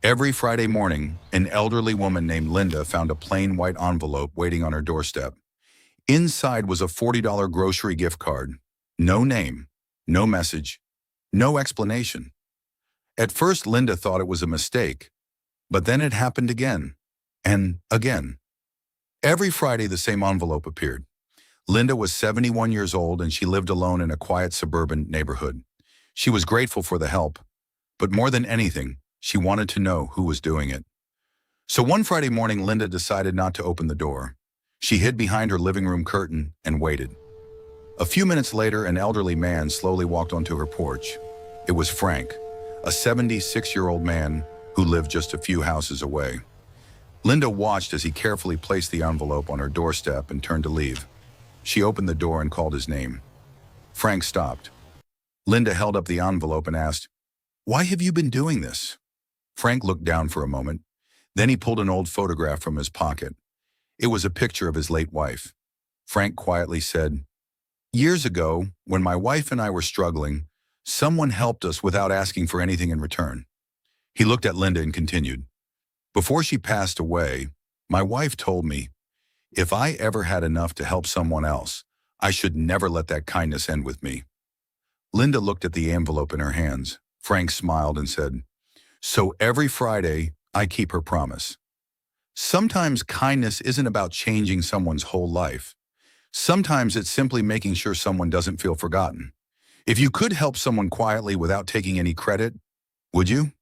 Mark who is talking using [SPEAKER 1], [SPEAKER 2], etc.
[SPEAKER 1] Every Friday morning, an elderly woman named Linda found a plain white envelope waiting on her doorstep. Inside was a $40 grocery gift card. No name, no message, no explanation. At first, Linda thought it was a mistake, but then it happened again and again. Every Friday, the same envelope appeared. Linda was 71 years old and she lived alone in a quiet suburban neighborhood. She was grateful for the help, but more than anything, she wanted to know who was doing it. So one Friday morning, Linda decided not to open the door. She hid behind her living room curtain and waited. A few minutes later, an elderly man slowly walked onto her porch. It was Frank, a 76-year-old man who lived just a few houses away. Linda watched as he carefully placed the envelope on her doorstep and turned to leave. She opened the door and called his name. Frank stopped. Linda held up the envelope and asked, "Why have you been doing this?" Frank looked down for a moment. Then he pulled an old photograph from his pocket. It was a picture of his late wife. Frank quietly said, "Years ago, when my wife and I were struggling, someone helped us without asking for anything in return." He looked at Linda and continued, "Before she passed away, my wife told me, if I ever had enough to help someone else, I should never let that kindness end with me." Linda looked at the envelope in her hands. Frank smiled and said, "So every Friday, I keep her promise." Sometimes kindness isn't about changing someone's whole life. Sometimes it's simply making sure someone doesn't feel forgotten. If you could help someone quietly without taking any credit, would you?